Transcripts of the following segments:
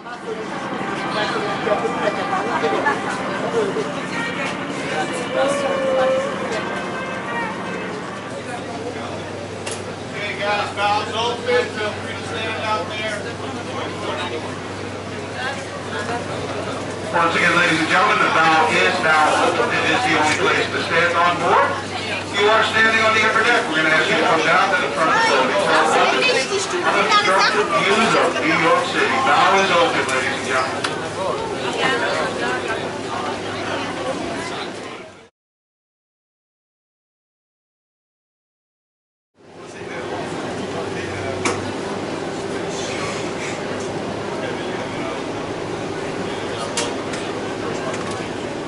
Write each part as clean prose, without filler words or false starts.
Okay, guys, valves open. Feel free to stand out there. Once again, ladies and gentlemen, the valve is now open. It is the only place to stand on board. You are standing on the upper deck. We're going to ask you to come down to the front of the building. Unobstructed views of New York City. Valve is open, ladies and gentlemen.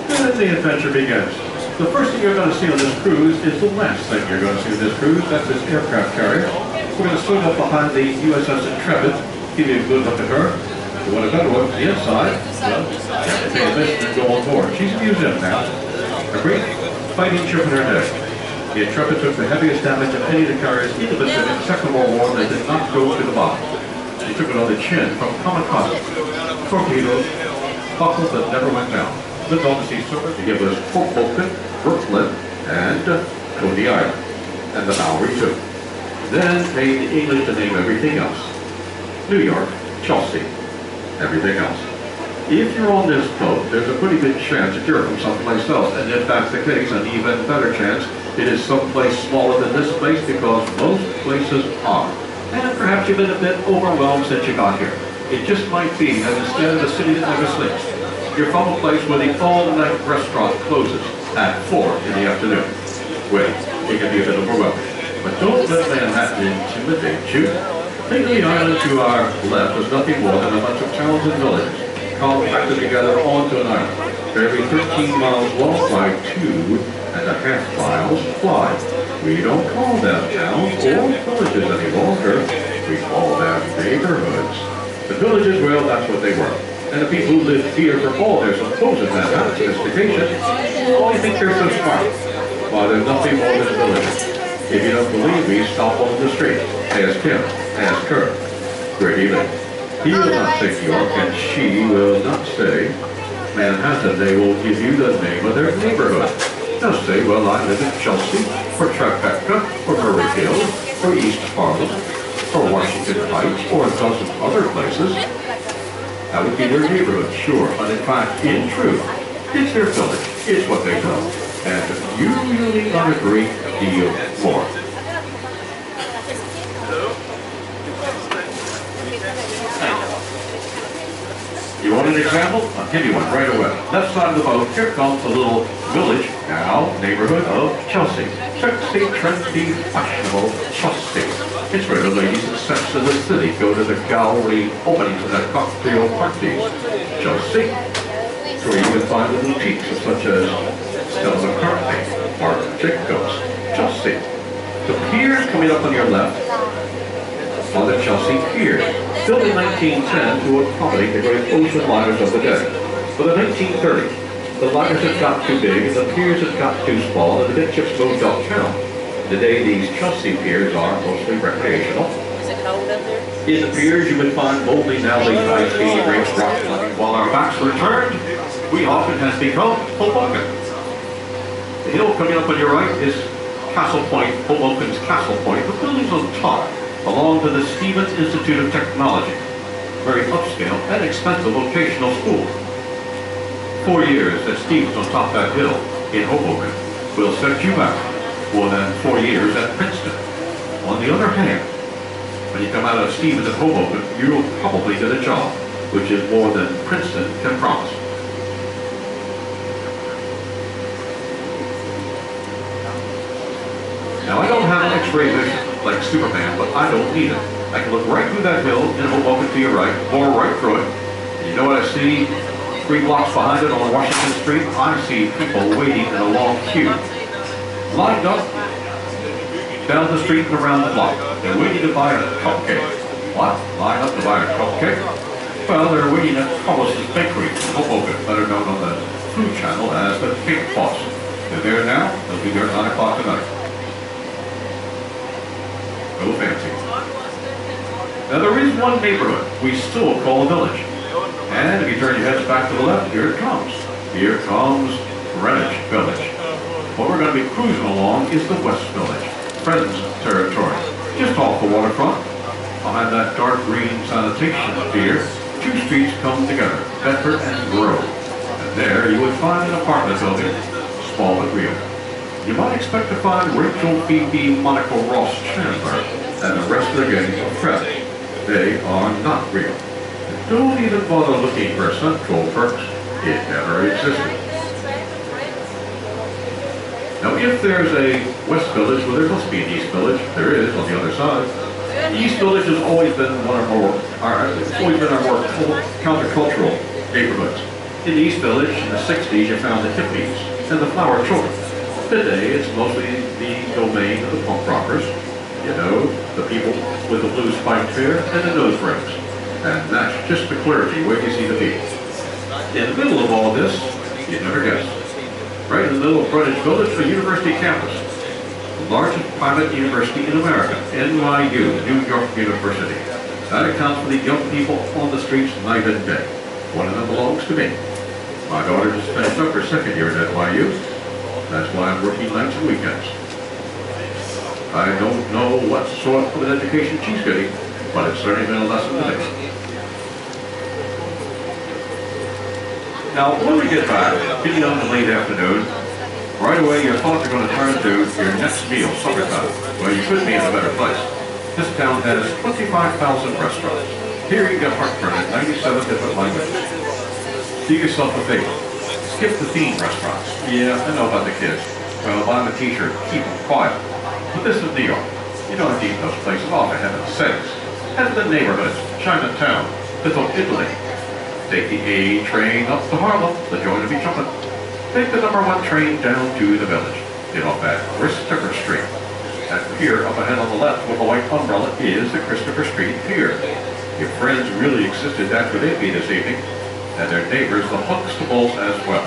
And the adventure begins. The first thing you're going to see on this cruise is the last thing you're going to see on this cruise. That's this aircraft carrier. We're going to swing up behind the USS Intrepid, give you a good look at her. If you want a better look at the inside, well, you have to pay admission and go on board. She's a museum now. A great fighting ship in her day. The Intrepid took the heaviest damage of any of the carriers in the Pacific Second World War that did not go to the bottom. She took it on the chin from kamikaze, torpedoes, buckles that never went down. The North Sea Surfer to give us Hoboken, Brooklyn, and Coney Island, and the Bowery too. Then paid the English to name everything else. New York, Chelsea, everything else. If you're on this boat, there's a pretty good chance that you're from someplace else, and if that's the case, an even better chance it is someplace smaller than this place, because most places are. And perhaps you've been a bit overwhelmed since you got here. It just might be that instead of a city that never sleeps, you're from a place where the all-night restaurant closes at 4 in the afternoon. Well, it can be a bit overwhelming. But don't let Manhattan intimidate you. Think of the island to our left was nothing more than a bunch of towns and villages compacted together onto an island. Every 13 miles long by 2.5 miles wide. We don't call them towns or villages any longer. We call them neighborhoods. The villages, well, that's what they were. And the people who live here for all their supposed Manhattan sophistication only think they're so smart. While there's nothing more than a village. If you don't believe me, stop on the street. Ask him. Ask her. Great evening. He will not say New York, and she will not say Manhattan. They will give you the name of their neighborhood. They'll say, well, I live in Chelsea, or Tribeca, or Murray Hill, or East Harlem, or Washington Heights, or a dozen other places. That would be their neighborhood, sure, but in fact, in truth, it's their village. It's what they know. And usually not a great deal more. You want an example? I'll give you one right away. Left side of the boat, here comes the little village, now neighborhood of Chelsea. Sexy, trendy, fashionable Chelsea. It's where the ladies and sex of the city go to the gallery openings and their cocktail parties. Chelsea. It's where you can find the boutiques such as Stella McCartney, Marc Jacobs. Chelsea. The pier coming up on your left on the Chelsea Pier, built in 1910 to accommodate the great ocean liners of the day. But in 1930, the liners had got too big, and the piers had got too small, and the big ships moved uptown. Today, these Chelsea piers are mostly recreational. Is it cold up there? In the piers, you would find boldly now late night skating rinks, rock climbing. While our backs were turned, we often has become Hoboken. The hill coming up on your right is Castle Point, Hoboken's Castle Point. The buildings on top belong to the Stevens Institute of Technology, very upscale and expensive vocational school. 4 years at Stevens on top of that hill in Hoboken will set you back more than 4 years at Princeton. On the other hand, when you come out of Stevens at Hoboken, you'll probably get a job, which is more than Princeton can promise. Now, I don't have an X-ray vision like Superman, but I don't need it. I can look right through that hill in Hoboken to your right, or right through it. And you know what I see 3 blocks behind it on Washington Street? I see people waiting in a long queue, lined up down the street and around the block. They're waiting to buy a cupcake. What? Line up to buy a cupcake? Well, they're waiting at Hollis's Bakery in Hoboken, better known on the Food Channel as the Cake Boss. They're there now. They'll be there at 9 o'clock tonight. No fancy. Now there is one neighborhood we still call a village. And if you turn your heads back to the left, here it comes. Here comes Greenwich Village. What we're going to be cruising along is the West Village, Friends territory. Just off the waterfront, behind that dark green sanitation pier, two streets come together, Bedford and Grove. And there you would find an apartment building, small but real. You might expect to find Rachel, Phoebe, Monica, Ross, Chandler, and the rest of the gang of Fred. They are not real. Don't even bother looking for Central Perks. It never existed. Now, if there's a West Village, well, there must be an East Village. There is on the other side. The East Village has always been our more countercultural neighborhoods. In the East Village, in the 60s, you found the hippies and the flower children. Today, it's mostly the domain of the punk rockers. You know, the people with the blue spiked hair and the nose rings. And that's just the clergy where you see the people. In the middle of all this, you'd never guess. Right in the middle of Greenwich Village, the university campus. The largest private university in America, NYU, New York University. That accounts for the young people on the streets night and day. One of them belongs to me. My daughter just finished up her second year at NYU. That's why I'm working nights and weekends. I don't know what sort of an education she's getting, but it's certainly been a lesson to me. Now, when we get back, getting on the late afternoon, right away your thoughts are going to turn to your next meal, supper time. Well, you couldn't be in a better place. This town has 25,000 restaurants. Here you get heartburn in 97 different languages. Do yourself a favor. Skip the theme restaurants. Yeah, I know about the kids. Well, buy them a t-shirt, keep them quiet. But this is New York. You don't have to eat those places, oh, for heaven's sakes. Head to the neighborhoods, Chinatown, Little Italy. Take the A train up to Harlem, the joy to be jumping. Take the #1 train down to the village. Get off at Christopher Street. That pier up ahead on the left with the white umbrella is the Christopher Street Pier. Your friends really existed after they beat this evening, and their neighbors, the Huxtables, as well.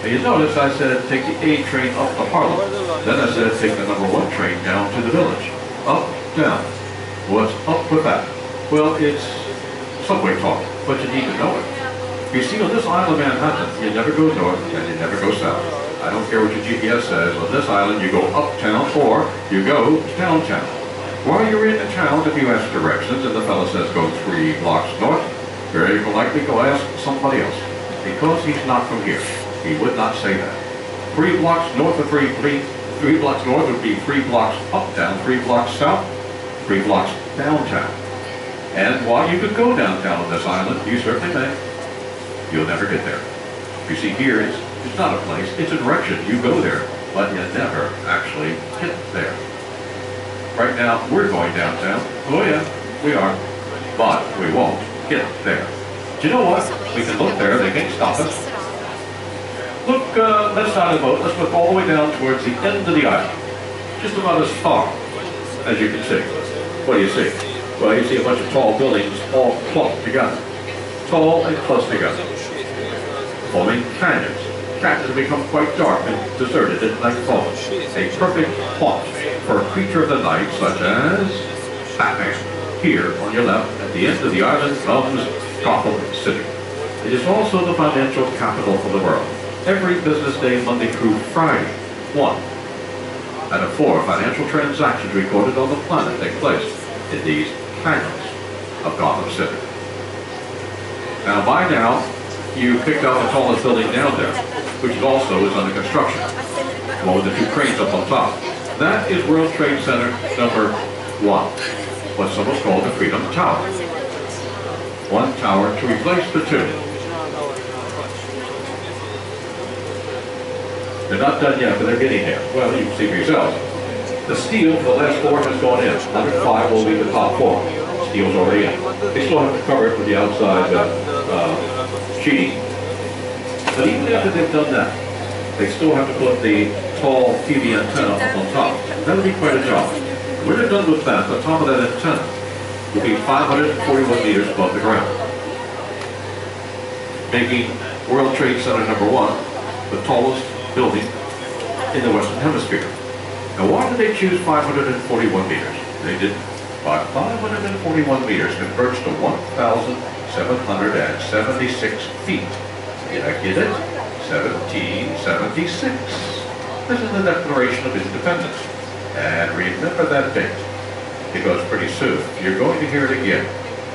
Now you notice I said take the A train up to Harlem. Then I said take the #1 train down to the village. Up, down. What's up with that? Well, it's subway talk, but you need to know it. You see, on this island of Manhattan, you never go north and you never go south. I don't care what your GPS says. On this island, you go uptown or you go downtown. While you're in the town, if you ask directions and the fella says go 3 blocks north, very likely go ask somebody else. Because he's not from here, he would not say that. 3 blocks north of 3 blocks north would be 3 blocks uptown, 3 blocks south, 3 blocks downtown. And while you could go downtown on this island, you certainly may, you'll never get there. You see, here it's not a place, it's a direction. You go there, but you never actually get there. Right now, we're going downtown. Oh yeah, we are. But we won't get there. Do you know what? We can look there, they can't stop us. Look, let's side of the boat, let's look all the way down towards the end of the island. Just about as far as you can see. What do you see? Well, you see a bunch of tall buildings all clumped together. Tall and close together. Forming canyons. Canyons have become quite dark and deserted at nightfall. A perfect haunt for a creature of the night such as Batman. Here on your left, at the end of the island, comes Gotham City. It is also the financial capital of the world. Every business day, Monday through Friday, 1 out of 4 financial transactions recorded on the planet take place in these canyons of Gotham City. Now, by now, you picked out the tallest building down there, which also is under construction. One with the 2 cranes up on top. That is World Trade Center #1, what some have called the Freedom Tower. 1 tower to replace the 2. They're not done yet, but they're getting there. Well, you can see for yourselves. The steel for the last 4 has gone in. 105 will be the top 4. Steel's already in. They still have to cover it with the outside sheeting. But even after they've done that, they still have to put the tall TV antenna up on top. That'll be quite a job. When they're done with that, the top of that antenna will be 541 meters above the ground, making World Trade Center #1 the tallest building in the Western Hemisphere. Now, why did they choose 541 meters? They didn't. But 541 meters converts to 1,776 feet. Did I get it? 1776. This is the Declaration of Independence. And remember that date, because pretty soon you're going to hear it again.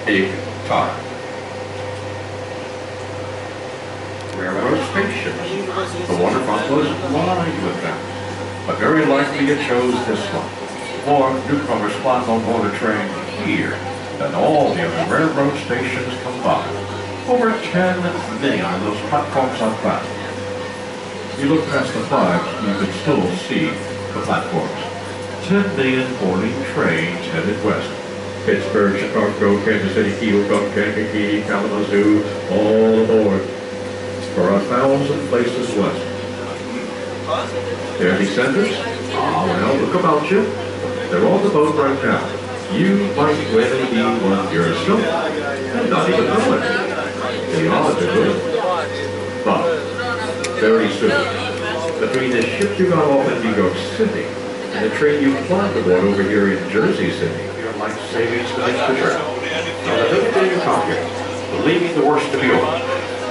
Big time. Railroad stations. The waterfront was lined with them. But very likely you chose this one. More newcomers flying on board a train here than all the other railroad stations combined. Over 10 million of those platforms are found. You look past the flags, you can still see the platforms. 10 million boarding trains headed west. Pittsburgh, Chicago, Kansas City, Keokuk, Kankakee, Kalamazoo, all aboard for 1,000 places west. Their descendants? Ah, well, look about you. They're on the boat right now. You might really be one yourself and not even know it. They ought to do it. But very soon, between the ship you got off in New York City and the train you climbed aboard over here in Jersey City, your life savings begins to drown. Now that everything you got here, believing the worst to be over,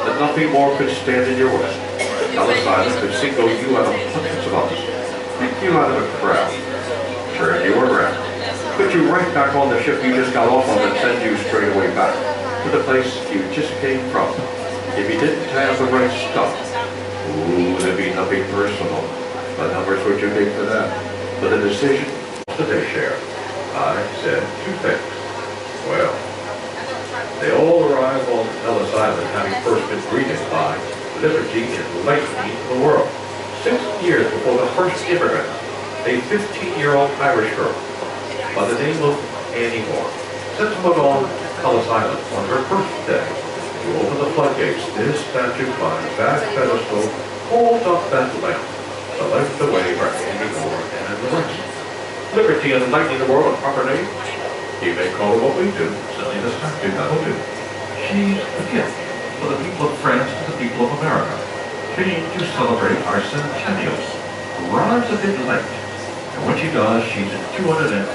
that nothing more could stand in your way. Ellis Island could single you out of hundreds of others, pick you out of a crowd, turn you around, put you right back on the ship you just got off on and send you straight away back to the place you just came from. If you didn't have the right stuff, ooh, there'd be nothing personal. The numbers were too big for that. But the decision that they share, I said two things. Well, they all arrive on Ellis Island having first been greeted by liberty enlightening the world. 6 years before the first immigrant, a 15-year-old Irish girl by the name of Annie Moore set foot on Ellis Island on her birthday. To open the floodgates, this statue climbs that pedestal, holds up that lamp to light the way for Annie Moore and the rest. Liberty enlightening the world, a proper name? You may call it what we do, simply the statue, that'll do. She's a gift for the people of France and the people of America. She needs to celebrate our centennial. Arrives a bit late, and when she does, she's in 214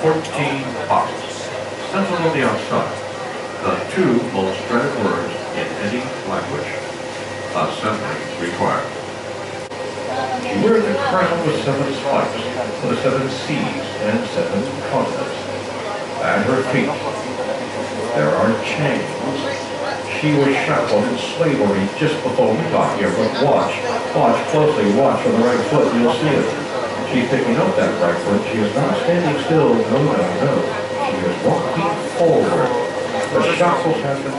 boxes. Stenciled on the outside, the two most dreaded words in any language: assembly required. She wears a crown with 7 spikes for the 7 seas and 7 continents. At her feet, there are chains. She was shackled in slavery just before we got here, but watch closely, watch for the right foot, you'll see it. She's picking up that right foot. She is not standing still, no. She is walking forward. The shackles have been...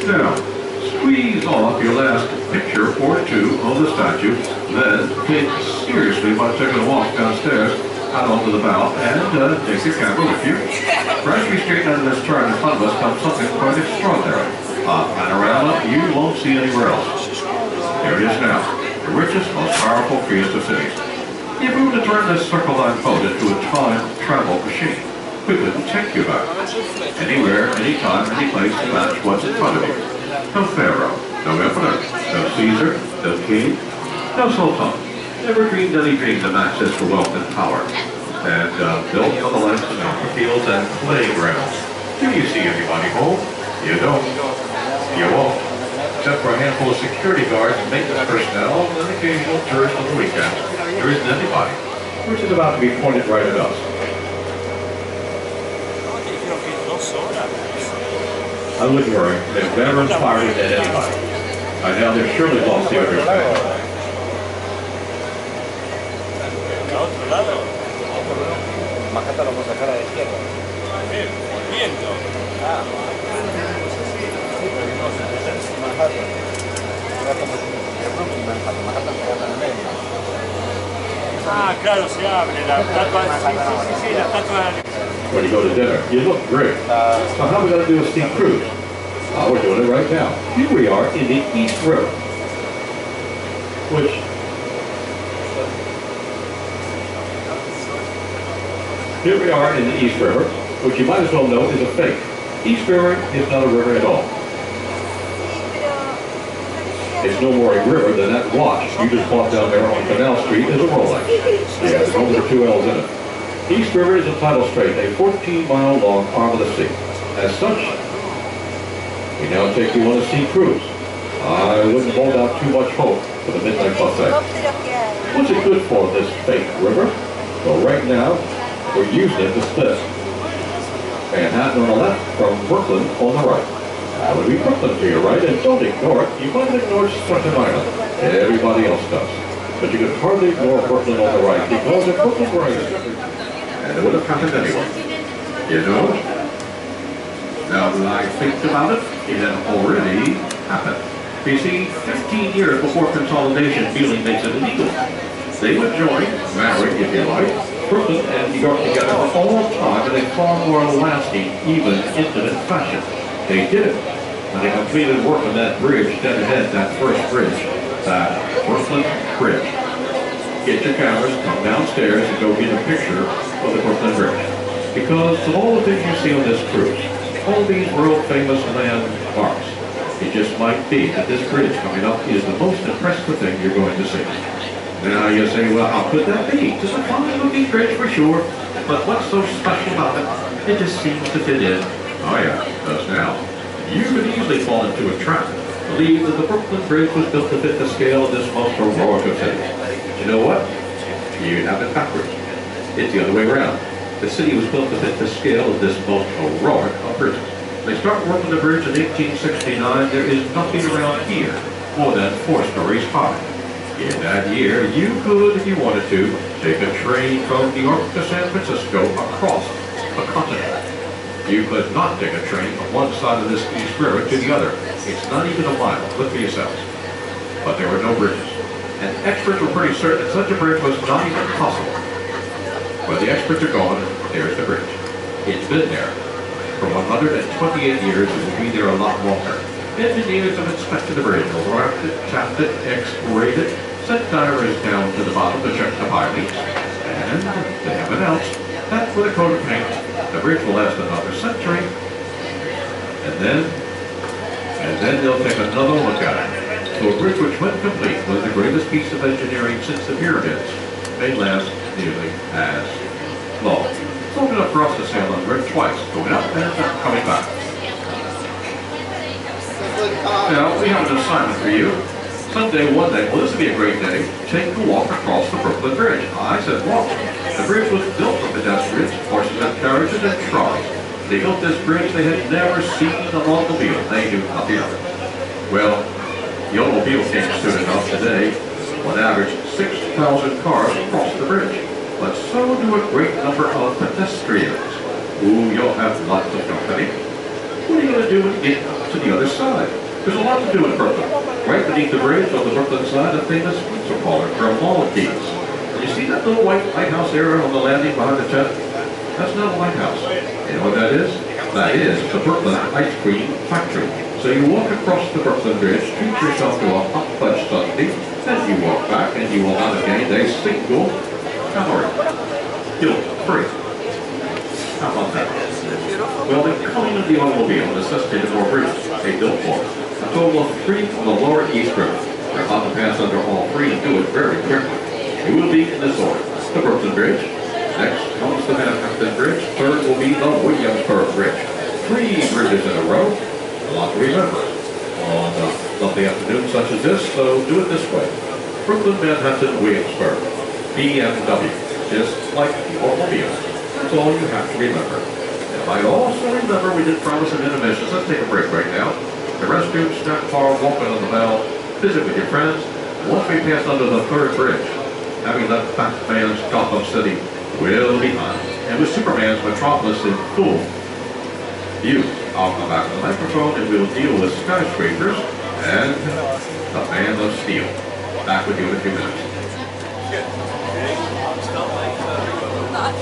Now, squeeze off your last picture or two of the statue, then think seriously about taking a walk downstairs out onto the bow and take your camera with you. Right as we straighten out of this turn in front of us comes something quite extraordinary. A panorama you won't see anywhere else. Here it is now, the richest, most powerful, freest of cities. If we were to turn this circle line boat into a time travel machine, we couldn't take you back. Anywhere, anytime, any place to match what's in front of you. No pharaoh, no emperor, no Caesar, no king, no sultan. Never dreamed any dreams of access for wealth and power. And built on the likes of fields and playgrounds. Do you see anybody home? You don't. You won't. Except for a handful of security guards, maintenance personnel, and an occasional tourist on the weekend. There isn't anybody. Which is about to be pointed right at us. I wouldn't worry. They've never inspired at anybody. I now they've surely lost the understanding. Manhatten lo puedo sacar a la izquierda. Viento. Ah. Sí, pero no, Manhatten. Era como si de Brooklyn, Manhatten se gana en el medio. Ah, claro, se abre la estatua. Sí, la estatua. when you go to dinner. You look great. So how are we going to do a steam cruise? We're doing it right now. Here we are in the East River, which here we are in the East River, which you might as well know is a fake. East River is not a river at all. It's no more a river than that watch you just bought down there on Canal Street is a Rolex. Yeah, there's only 2 L's in it. East River is a tidal strait, a 14-mile long arm of the sea. As such, we now take you on a sea cruise. I wouldn't hold out too much hope for the midnight buffet. What's it good for, this fake river? Well, right now, we're using it to split Manhattan on the left from Brooklyn on the right. That would be Brooklyn to your right, and don't ignore it. You might ignore Staten Island. Everybody else does. But you can hardly ignore Brooklyn on the right, because if Brooklyn were and it would have happened anyway. You know? Now that I think about it, it had already happened. You see, 15 years before consolidation, Beeling makes it illegal. They would join, marry if you like, Brooklyn and New York together for all time in a far more lasting, even intimate fashion. They did it. And they completed work on that bridge dead ahead, that first bridge, that Brooklyn Bridge. Get your cameras, come downstairs, and go get a picture of the Brooklyn Bridge. Because of all the things you see on this cruise, all these world-famous landmarks, it just might be that this bridge coming up is the most impressive thing you're going to see. Now you say, well, how could that be? It's a fine-looking bridge for sure, but what's so special about it? It just seems to fit in. Oh yeah, it does now. You could easily fall into a trap. Believe that the Brooklyn Bridge was built to fit the scale of this most heroic of cities. But you know what? You have it backwards. It's the other way around. The city was built to fit the scale of this most heroic of bridges. They start working the bridge in 1869. There is nothing around here more than 4 stories high. In that year, you could, if you wanted to, take a train from New York to San Francisco across a continent. You could not take a train from one side of this East River to the other. It's not even a mile. Look for yourselves. But there were no bridges. And experts were pretty certain that such a bridge was not even possible. Where the experts are gone, there's the bridge. It's been there for 128 years. It will be there a lot longer. Engineers have inspected the bridge, wrapped it, tapped it, X-rayed it, sent divers down to the bottom to check the pilings, and they have announced that with a coat of paint, the bridge will last another century, and then they'll take another look at it. So a bridge which, when complete, was the greatest piece of engineering since the pyramids, may last nearly as long. It's long enough for us to sail on the bridge twice, going up and coming back. Now, we have an assignment for you. Someday, one day, well, this would be a great day, take a walk across the Brooklyn Bridge. I said walk. The bridge was built for pedestrians, horses and carriages and trolleys. They built this bridge they had never seen an automobile. They knew nothing of it. Well, the automobile came soon enough today. On average, 6,000 cars cross the bridge. But so do a great number of pedestrians. Ooh, you'll have lots of company. What are you going to do when you get to the other side? There's a lot to do in Brooklyn. Right beneath the bridge on the Brooklyn side, a famous pizza parlor for Maltese. And you see that little white lighthouse there on the landing behind the tent? That's not a lighthouse. You know what that is? That is the Brooklyn Ice Cream Factory. So you walk across the Brooklyn Bridge, treat yourself to a hot fudge sundae, then you walk back and you will not have gained a single calorie. Guilt-free. How about that? Well, the coming of the automobile necessitated more bridges. They built more. A total of 3 from the lower East River. They're about to pass under all 3 and do it very quickly. It will be in this order. The Brooklyn Bridge. Next comes the Manhattan Bridge. Third will be the Williamsburg Bridge. 3 bridges in a row. A lot to remember on a lovely afternoon such as this, so do it this way. Brooklyn, Manhattan, Williamsburg. BMW. Just like the automobile. That's all you have to remember. And I also remember we did promise an intermission. Let's take a break right now. The restroom, snack bar, walk on the bell, visit with your friends. Once we pass under the 3rd bridge, having left Batman's Gotham City well behind, and with Superman's Metropolis in full view, I'll come back to the microphone and we'll deal with skyscrapers and the Man of Steel. Back with you in a few minutes. Not.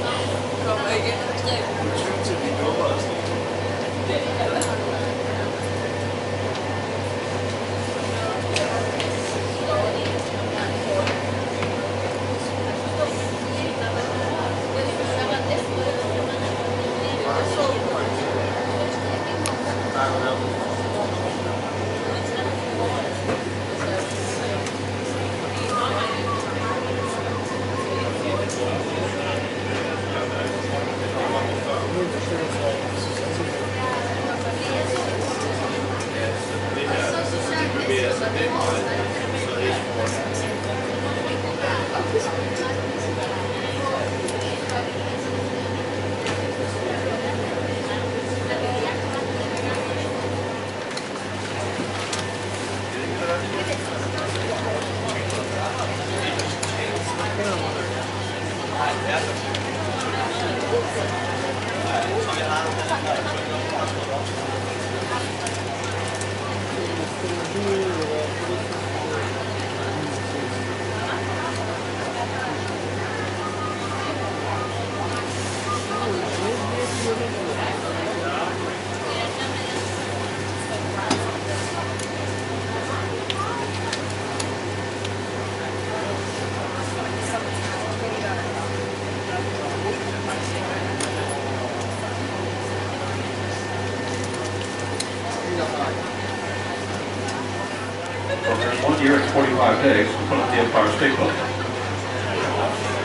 Well, there's 1 year and 45 days to put up the Empire State Building.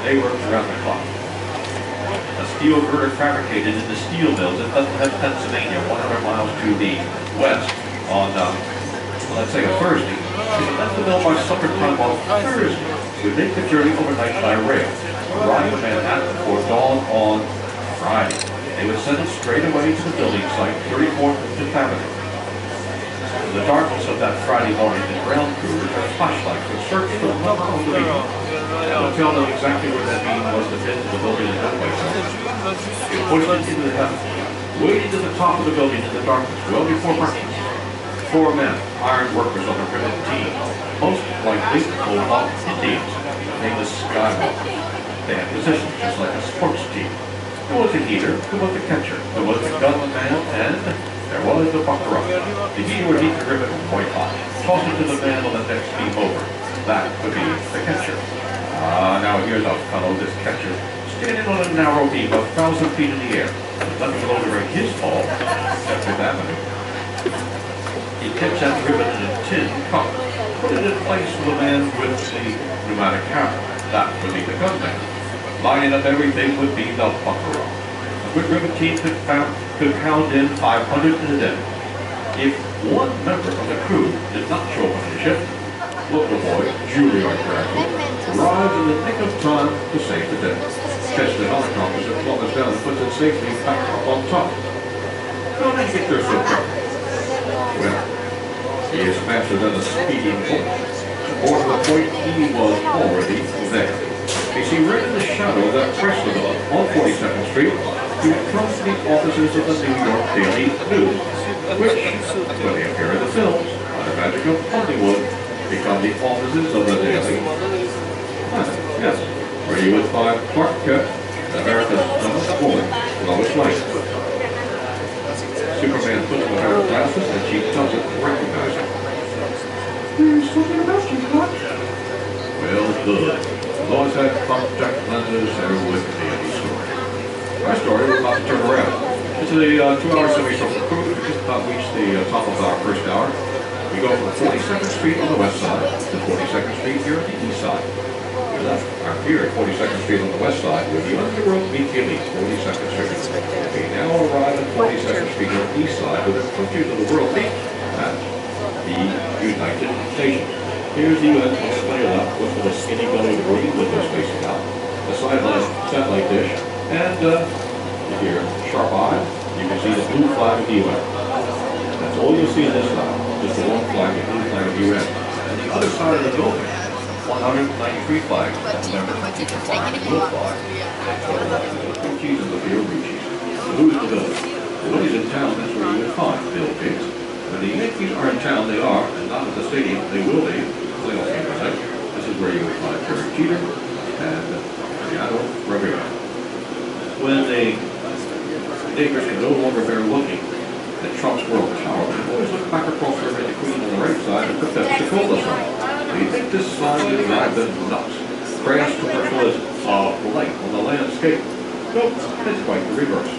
They worked around the clock. A steel girder fabricated in the steel mills in Bethlehem, Pennsylvania, 100 miles to the west on, let's say a Thursday. They left the mill by supper time on Thursday. Would make the journey overnight by rail, arrive at Manhattan before dawn on Friday. They would send it straight away to the building site, 34th and 5th Avenue. In the darkness of that Friday morning, the ground crew with their flashlights would search for the number of the beam. That would tell them exactly where that beam was to fit into the building in that way. They pushed it into the heavens, waited to the top of the building in the darkness, well before breakfast. 4 men, iron workers on the ribbon team, most likely Mohawk Indians, named the Skywalker. They had positions just like a sports team. There was a heater, there was a catcher, there was a gunman, and there was the buckaroo. The heater would heat the ribbon white hot, toss it to the man on the next beam over. That would be the catcher. Now here's a fellow, this catcher, standing on a narrow beam of 1,000 feet in the air. Nothing below to rate his fall, except Fifth Avenue. He tips that ribbon in a tin cup, put it in place for the man with the pneumatic hammer. That would be the gunman. Lining up everything would be the buckaroo. A good ribbon team could pound in 500 in a day. If one member of the crew did not show up on the ship, local boy, Juilliard graduate, arrives in the nick of time to save the day. Catch the helicopters that plummet down and puts it safely back up on top. How did he get there so quick? Well, he is faster than a speeding bullet. More to the point, he was already there. You see, right in the shadow of that press development on 42nd Street, you come to the offices of the New York Daily News, which, when they appear in the films, under magic of Hollywood, become the offices of the Daily. Yes, where you would find Clark Kent, America's dumbest woman, Lois Lane. Superman puts on a pair of glasses and she doesn't recognize him. There's something about you, Clark. Well, good. Lois had contact lenses, there wouldn't be any story. Our story, we're about to turn around. It's a 2-hour semi-circle cruise. We just about reached the top of our first hour. We go from 42nd Street on the west side to 42nd Street here on the east side. We left our pier at 42nd Street on the west side with the underworld meet elite, 42nd Street. We now arrive at 42nd Street on the east side with a country of the world meet at the United Nations. Here's the UN display left with the skinny bellied green windows facing out, the sideline satellite dish, and here, sharp eye, you can see the blue flag of the UN. That's all you'll see in this side, just the one flag, the blue flag of the UN. And the other side of the building, 193 flags, and members of each flag, the blue flag. So, the cheese and the beer reaches. So who's the village? The village in town, that's where you would find Bill Pigs. When the Yankees are in town, they are, and not at the stadium, they will be. Playoff game tonight. This is where you would find Terry Jeter and Mariano Rivera. When the Lakers can no longer bear looking at Trump's World Tower, they always look back across the river, the Queen on the right side, and put that Chicola sign. They think this sign will drive them nuts. Crass commercialism, light on the landscape. Nope, it's quite the reverse.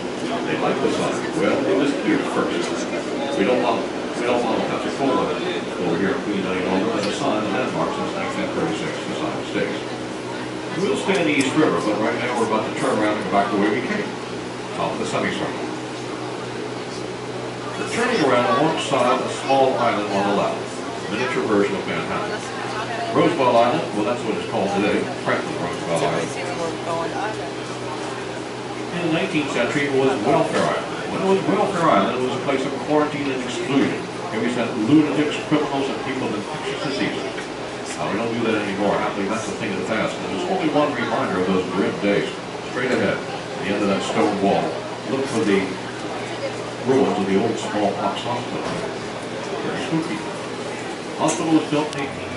They like the sign. Well, it was here first. We don't want Pensacola over here at Queen any longer than a sign of landmark since 1936, the United States. We'll stay in the East River, but right now we're about to turn around and go back the way we came, off the semicircle. We're turning around alongside a small island on the left, a miniature version of Manhattan. Roosevelt Island, well that's what it's called today, Franklin Roosevelt Island. In the 19th century it was Welfare Island. When it was Welfare Island, it was a place of quarantine and exclusion. Here we sent lunatics, criminals, and people with infectious diseases. Now we don't do that anymore. I believe that's a thing of the past. And there's only one reminder of those grim days. Straight ahead, at the end of that stone wall, look for the ruins of the old smallpox hospital. Very spooky. Hospital was built in 18.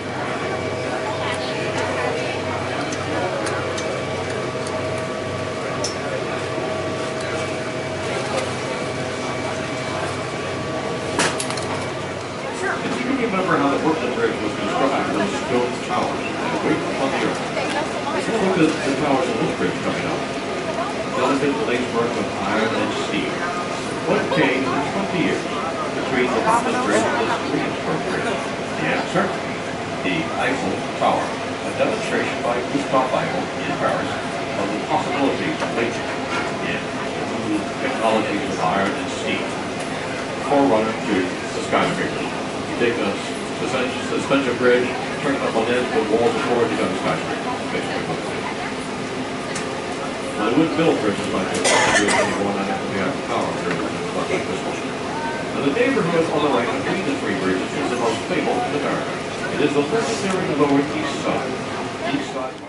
Remember how the Brooklyn Bridge was constructed, those stone towers, and way up on the earth. Look at the towers of this bridge coming up. Delicate lacework of iron and steel. What changed in 20 years between the Brooklyn Bridge and the Williamsburg Bridge? The answer? The Eiffel Tower, a demonstration by Gustave Eiffel in Paris of the possibilities of later in the technologies of iron and steel. Forerunner to the skyscraper. Take a suspension bridge, turn it up on end, put walls before it, you got a skyscraper. Basically what it is. Now they wouldn't build bridges like this anymore, not after they have power bridges and stuff like this one. Now the neighborhood on the right between the three bridges is the most famous in America. It is the legendary Lower East Side. East Side, West